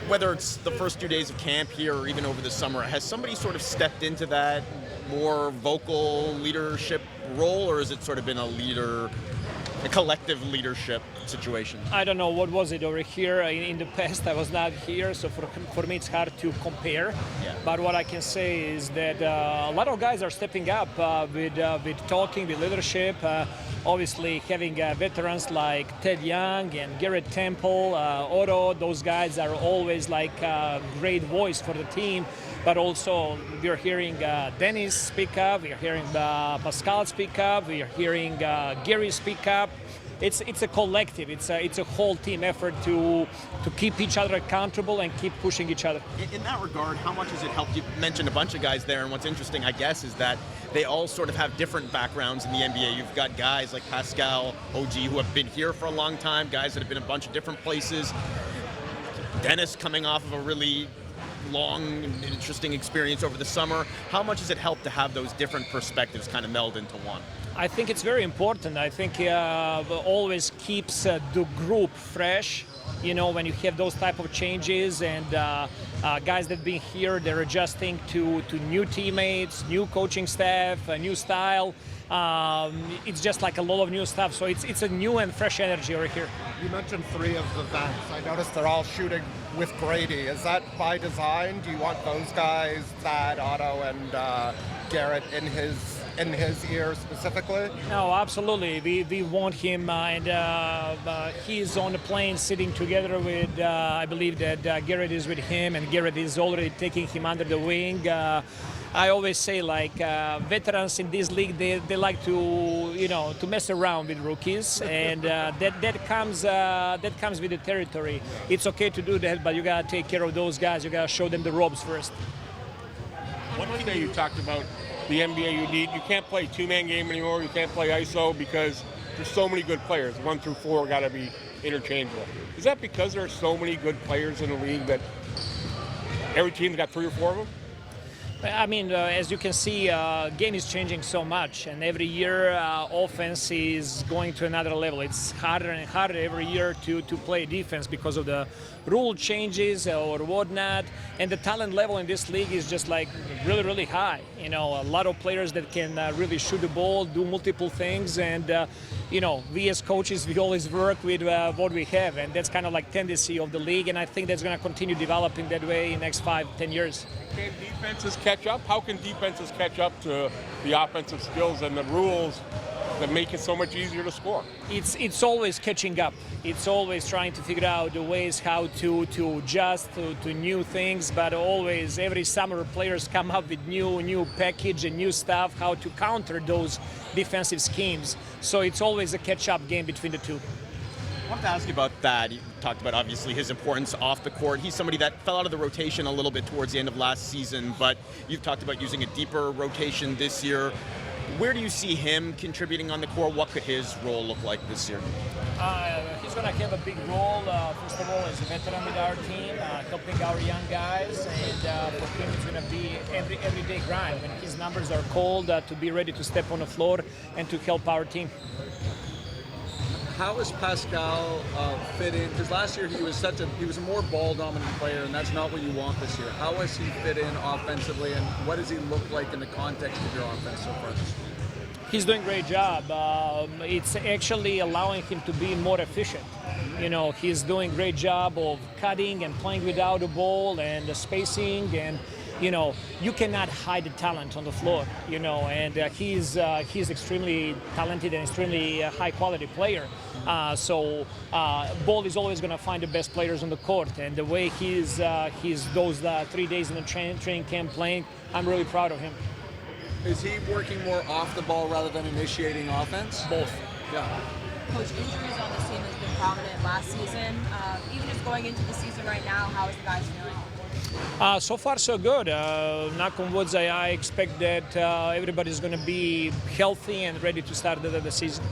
whether it's the first 2 days of camp here or even over the summer, has somebody sort of stepped into that more vocal leadership role, or has it sort of been a collective leadership situation? I don't know, what was it over here in the past? I was not here, so for me it's hard to compare. Yeah. But what I can say is that a lot of guys are stepping up with talking, with leadership. Obviously, having veterans like Ted Young and Garrett Temple, Otto, those guys are always like a great voice for the team. But also, we're hearing Dennis speak up, we're hearing Pascal speak up, we're hearing Gary speak up. It's a collective, it's a whole team effort to keep each other accountable and keep pushing each other. In that regard, how much has it helped? You mentioned a bunch of guys there, and what's interesting, I guess, is that they all sort of have different backgrounds in the NBA. You've got guys like Pascal, OG, who have been here for a long time, guys that have been a bunch of different places. Dennis coming off of a really long and interesting experience over the summer. How much has it helped to have those different perspectives kind of meld into one? I think it's very important. I think always keeps the group fresh. You know, when you have those type of changes and guys that have been here, they're adjusting to new teammates, new coaching staff, a new style. It's just like a lot of new stuff. So it's a new and fresh energy over here. You mentioned 3 of the vets. I noticed they're all shooting with Gradey. Is that by design? Do you want those guys, Thad, Otto, and Garrett, in his ear specifically? No, absolutely. We want him, and he's on the plane sitting together with, I believe that Garrett is with him, and Garrett is already taking him under the wing. I always say, like, veterans in this league, they like to mess around with rookies, and that comes with the territory. It's okay to do that, but you gotta take care of those guys. You gotta show them the ropes first. One thing you talked about the NBA, you can't play two-man game anymore. You can't play ISO because there's so many good players. 1 through 4 got to be interchangeable. Is that because there are so many good players in the league that every team's got 3 or 4 of them? I mean, as you can see, game is changing so much, and every year offense is going to another level. It's harder and harder every year to play defense because of the rule changes or whatnot, and the talent level in this league is just like really, really high. You know, a lot of players that can really shoot the ball, do multiple things, and you know, we as coaches, we always work with what we have, and that's kind of like tendency of the league, and I think that's going to continue developing that way in the next 5-10 years. Can defenses catch up? How can defenses catch up to the offensive skills and the rules that make it so much easier to score? It's always catching up. It's always trying to figure out the ways how to adjust to new things, but always every summer players come up with new package and new stuff, how to counter those defensive schemes. So it's always a catch-up game between the two. I wanted to ask you about that. You talked about, obviously, his importance off the court. He's somebody that fell out of the rotation a little bit towards the end of last season, but you've talked about using a deeper rotation this year. Where do you see him contributing on the court? What could his role look like this year? He's going to have a big role, first of all, as a veteran with our team, helping our young guys, and for him it's going to be everyday grind. When his numbers are called, to be ready to step on the floor and to help our team. How has Pascal fit in? Because last year he was a more ball-dominant player, and that's not what you want this year. How has he fit in offensively, and what does he look like in the context of your offense so far? He's doing a great job. It's actually allowing him to be more efficient. You know, he's doing a great job of cutting and playing without the ball and the spacing, and you know, you cannot hide the talent on the floor, you know, and he's extremely talented and extremely high-quality player. So Ball is always going to find the best players on the court, and the way he's those 3 days in the training camp playing, I'm really proud of him. Is he working more off the ball rather than initiating offense? Both. Yeah. Coach, injuries on this team has been prominent last season. Even just going into the season right now, how is the guys feeling? So far, so good. Knock on wood, I expect that everybody's going to be healthy and ready to start the season.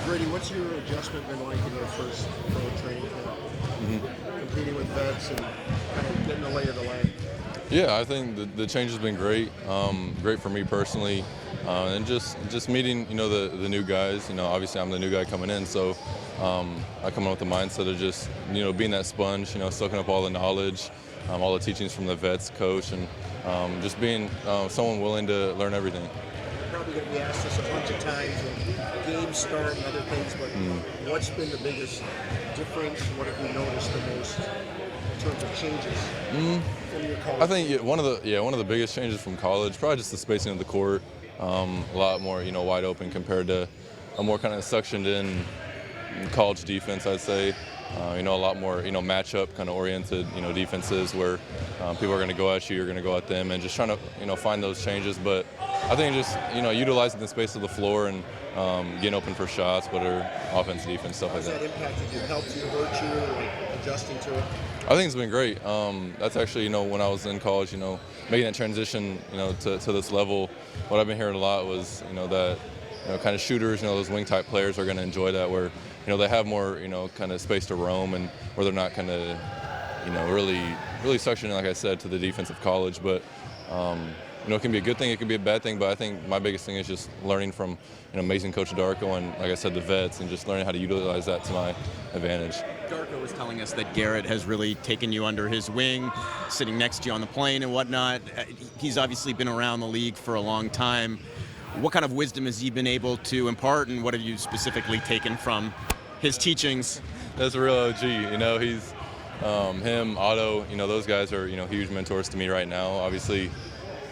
Gradey, what's your adjustment been like in your first pro training camp? Competing with vets and kind of getting the lay of the land? Yeah, I think the change has been great. Great for me personally, and just meeting the new guys. You know, obviously I'm the new guy coming in, so I come in with the mindset of just, being that sponge, soaking up all the knowledge, all the teachings from the vets, coach, and just being someone willing to learn everything. Probably going to be asked this a bunch of times when games start and other things, but what's been the biggest difference? What have you noticed the most in terms of changes from your college? I think one of the biggest changes from college, probably just the spacing of the court, a lot more wide open compared to a more kind of suctioned in college defense, I'd say. A lot more matchup kind of oriented defenses where people are going to go at you, you're going to go at them, and just trying to find those changes. But I think just utilizing the space of the floor and getting open for shots, whether offense, defense, stuff like that. How's that impacted you? Helped you, hurt you, or adjusting to it? I think it's been great. That's actually when I was in college, making that transition to this level. What I've been hearing a lot was that kind of shooters, those wing type players are going to enjoy that, where they have more kind of space to roam, and where they're not kind of really suctioning, like I said, to the defense of college. But it can be a good thing, it can be a bad thing. But I think my biggest thing is just learning from amazing coach Darko and, like I said, the vets, and just learning how to utilize that to my advantage. Darko was telling us that Garrett has really taken you under his wing, sitting next to you on the plane and whatnot. He's obviously been around the league for a long time. What kind of wisdom has he been able to impart, and what have you specifically taken from his teachings? That's a real OG. He's him, Otto. Those guys are huge mentors to me right now. Obviously,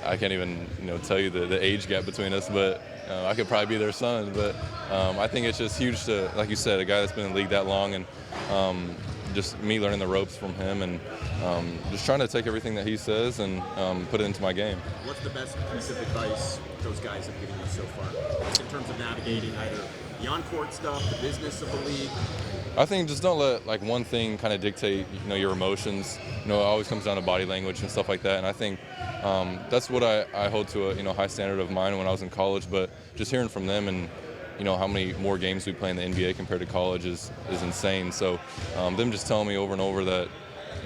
I can't even tell you the age gap between us, but I could probably be their son. But I think it's just huge to, like you said, a guy that's been in the league that long, and just me learning the ropes from him, and just trying to take everything that he says and put it into my game. What's the best piece of advice those guys have given you so far, in terms of navigating either the on-court stuff, the business of the league? I think just don't let one thing kind of dictate your emotions. It always comes down to body language and stuff like that. And I think that's what I hold to a high standard of mine when I was in college. But just hearing from them and how many more games we play in the NBA compared to college is insane. So them just telling me over and over that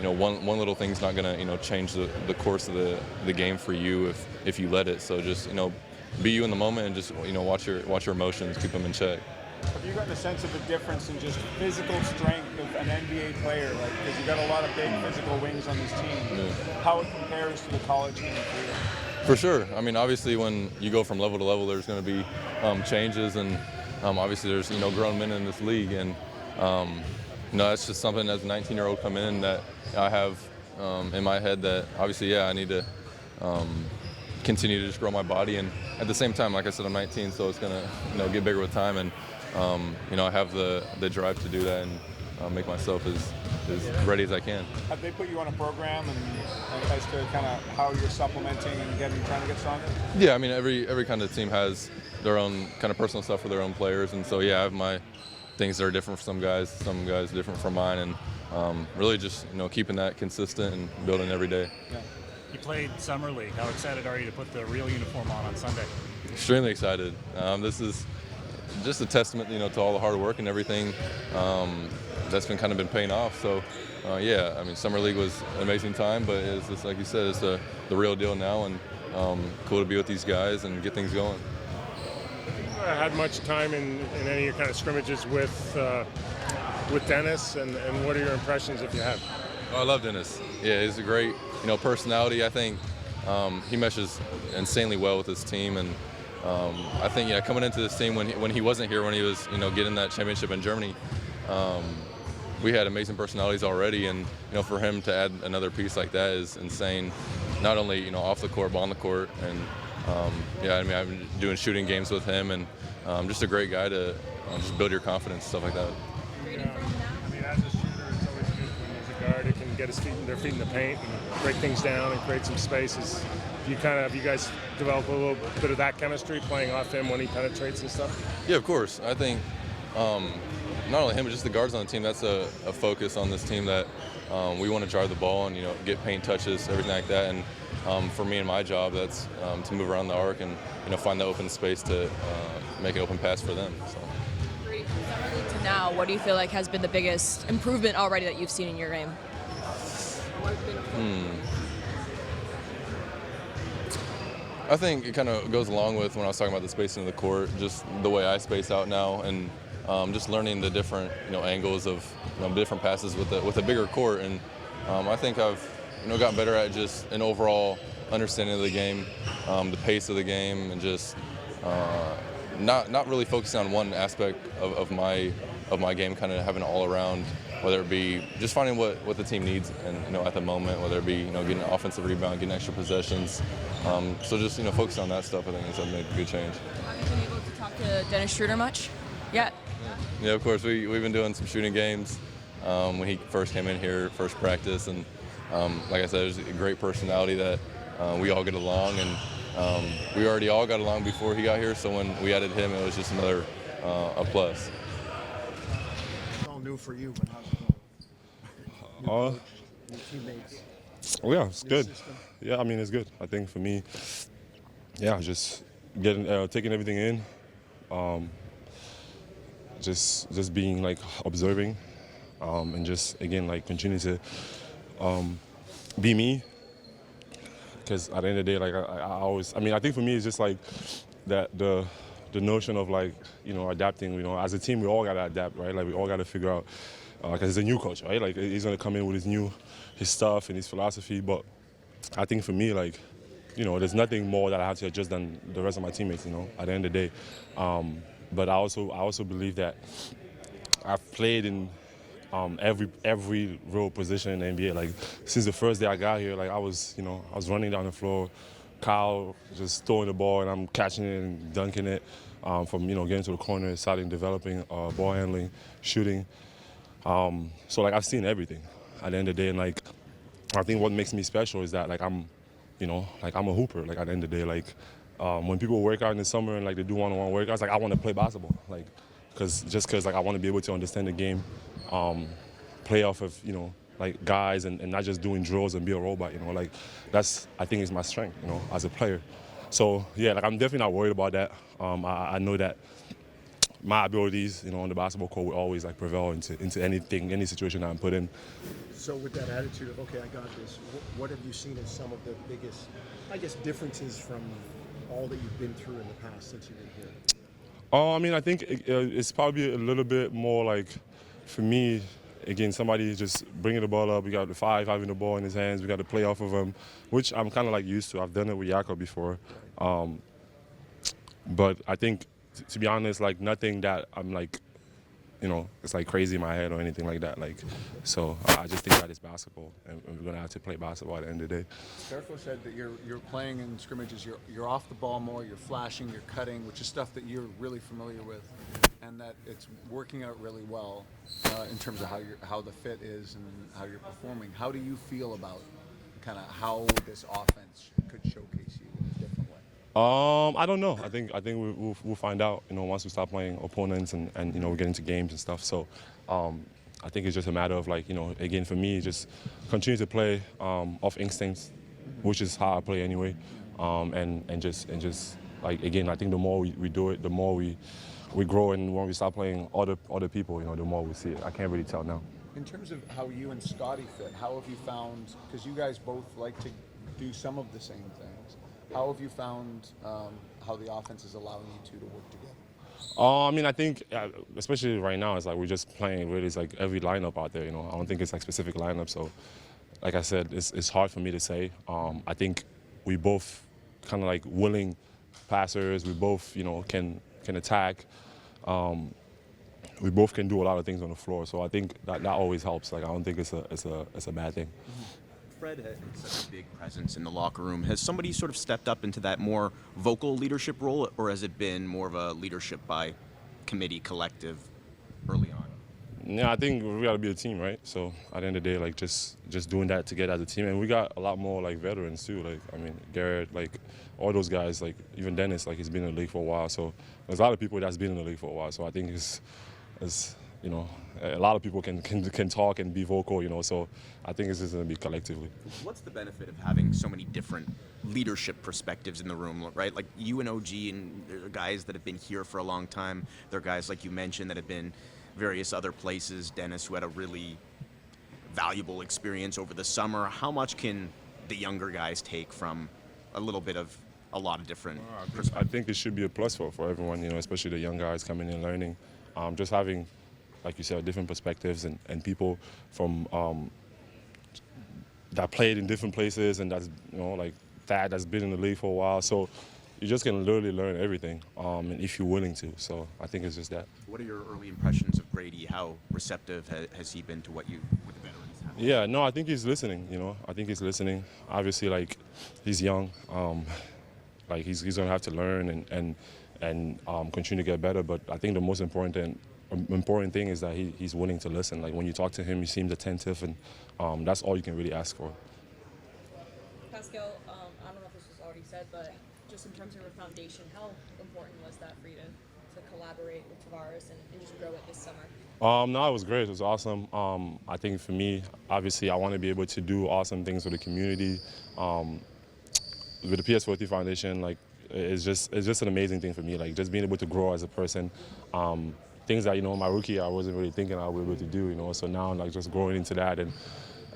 one little thing's not gonna change the course of the game for you if you let it. So just be you in the moment, and just watch your emotions, keep them in check. Have you gotten a sense of the difference in just physical strength of an NBA player? Because you've got a lot of big physical wings on this team. Yeah. How it compares to the college game for you? For sure. I mean, obviously, when you go from level to level, there's going to be changes, and obviously, there's grown men in this league, and that's just something as a 19-year-old come in that I have in my head that obviously, I need to continue to just grow my body, and at the same time, like I said, I'm 19, so it's going to get bigger with time, and I have the drive to do that and make myself as ready as I can. Have they put you on a program and as to kind of how you're supplementing and trying to get stronger? Yeah, I mean, every kind of team has their own kind of personal stuff for their own players, and so I have my things that are different for some guys different from mine, and really just keeping that consistent and building every day. Yeah. You played Summer League. How excited are you to put the real uniform on Sunday? Extremely excited. This is just a testament, to all the hard work and everything that's been paying off. So, I mean, Summer League was an amazing time, but it's just like you said, it's the real deal now, and cool to be with these guys and get things going. Had much time in any of your kind of scrimmages with Dennis, and what are your impressions if you have? Oh, I love Dennis. Yeah, he's a great personality. I think he meshes insanely well with his team, and I think coming into this team when he wasn't here, when he was getting that championship in Germany, we had amazing personalities already, and for him to add another piece like that is insane. Not only off the court but on the court, and I mean, I've been doing shooting games with him, and just a great guy to just build your confidence, stuff like that. I mean, as a shooter, it's always good when there's a guard who can get their feet in the paint and break things down and create some spaces. You guys develop a little bit of that chemistry playing off him when he penetrates and stuff? Yeah, of course. I think not only him, but just the guards on the team. That's a focus on this team, that we want to drive the ball and get paint touches, everything like that. And for me and my job, that's to move around the arc and find the open space to make an open pass for them. So. From Summer League to now, what do you feel like has been the biggest improvement already that you've seen in your game? I think it kind of goes along with when I was talking about the spacing of the court, just the way I space out now, and just learning the different angles of different passes with a bigger court, and I think I've gotten better at just an overall understanding of the game, the pace of the game, and just not really focusing on one aspect of my game, kind of having it all around, whether it be just finding what the team needs and at the moment, whether it be getting an offensive rebound, getting extra possessions. So just focusing on that stuff, I think has made a good change. Have you been able to talk to Dennis Schroeder much yet? Yeah, of course. We've been doing some shooting games when he first came in here, first practice, and like I said, there's a great personality that we all get along, and we already all got along before he got here. So when we added him, it was just another a plus. It's all new for you, but how's it going? New teammates. Oh yeah, it's good. System. Yeah, I mean it's good. I think for me, yeah, just taking everything in, just being like observing, and just again like continue to be me. Because at the end of the day, like I always, I mean, I think for me it's just like that the notion of like adapting. As a team we all gotta adapt, right? Like we all gotta figure out because it's a new coach, right? Like he's gonna come in with his stuff and his philosophy. But I think for me, like there's nothing more that I have to adjust than the rest of my teammates. At the end of the day, but I also believe that I've played in every real position in the NBA. Like since the first day I got here, like I was running down the floor, Kyle just throwing the ball and I'm catching it and dunking it, from getting to the corner, starting developing ball handling, shooting. So like I've seen everything at the end of the day, and like I think what makes me special is that like I'm a hooper. Like at the end of the day, like when people work out in the summer and like they do one-on-one workouts, like I want to play basketball, like because like I want to be able to understand the game, play off of like guys and not just doing drills and be a robot. Like that's I think is my strength, as a player. So yeah, like I'm definitely not worried about that. I know that my abilities, on the basketball court will always like prevail into any situation that I'm put in. So with that attitude of, okay, I got this, what have you seen as some of the biggest, I guess, differences from all that you've been through in the past since you've been here? I mean, I think it's probably a little bit more like, for me, again, somebody just bringing the ball up. We got the five having the ball in his hands. We got to play off of him, which I'm kind of like used to. I've done it with Jakob before. But I think, to be honest, like nothing that I'm like, it's like crazy in my head or anything like that. Like, so I just think that it's basketball, and we're gonna have to play basketball at the end of the day. Darko said that you're playing in scrimmages. You're off the ball more. You're flashing. You're cutting, which is stuff that you're really familiar with, and that it's working out really well in terms of how the fit is and how you're performing. How do you feel about kind of how this offense could showcase you in a different way? I don't know. I think we'll find out. Once we start playing opponents and we get into games and stuff. So, I think it's just a matter of like again for me, just continue to play off instincts, which is how I play anyway, and just like again, I think the more we do it, the more we grow, and when we start playing other people, the more we see it. I can't really tell now. In terms of how you and Scotty fit, how have you found? Because you guys both like to do some of the same things. How have you found how the offense is allowing you two to work together? I mean, I think, especially right now, it's like we're just playing really, it's like every lineup out there, I don't think it's like specific lineup. So, like I said, it's hard for me to say. I think we both kind of like willing passers. We both, can attack. We both can do a lot of things on the floor. So I think that always helps. Like I don't think it's a bad thing. Fred had such a big presence in the locker room. Has somebody sort of stepped up into that more vocal leadership role, or has it been more of a leadership by committee, collective, early on? Yeah, I think we got to be a team, right? So at the end of the day, like just doing that together as a team, and we got a lot more like veterans too. Like I mean, Garrett, like all those guys, like even Dennis, like he's been in the league for a while. So there's a lot of people that's been in the league for a while. So I think it's a lot of people can talk and be vocal, so I think it's just going to be collectively. What's the benefit of having so many different leadership perspectives in the room, right? Like you and OG, and there are guys that have been here for a long time. There are guys, like you mentioned, that have been various other places. Dennis, who had a really valuable experience over the summer. How much can the younger guys take from a little bit of a lot of different perspectives? I think it should be a plus for everyone, especially the young guys coming in learning. just having, like you said, different perspectives and people from that played in different places and that's, like that's been in the league for a while. So you just can literally learn everything, and if you're willing to. So I think it's just that. What are your early impressions of Gradey? How receptive has he been to what the veterans have? Yeah, no, I think he's listening. I think he's listening. Obviously, like he's young, like he's gonna have to learn and continue to get better. But I think the most important thing is that he's willing to listen. Like when you talk to him, he seems attentive, and that's all you can really ask for. Pascal, I don't know if this was already said, but just in terms of your foundation, how important was that for you to collaborate with Tavares and just grow it this summer? No, it was great. It was awesome. I think for me, obviously, I want to be able to do awesome things for the community. With the PS40 Foundation, like it's just an amazing thing for me. Like just being able to grow as a person. Things that my rookie I wasn't really thinking I would be able to do. So now like just growing into that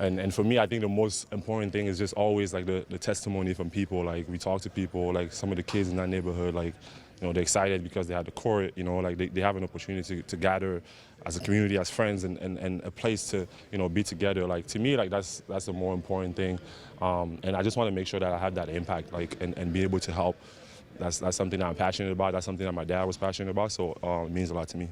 and for me, I think the most important thing is just always like the testimony from people. Like we talk to people, like some of the kids in that neighborhood, like they're excited because they had the court. Like they have an opportunity to gather as a community, as friends, and a place to be together. Like to me, like that's the more important thing. And I just want to make sure that I have that impact, like and be able to help. That's something that I'm passionate about. That's something that my dad was passionate about. So it means a lot to me.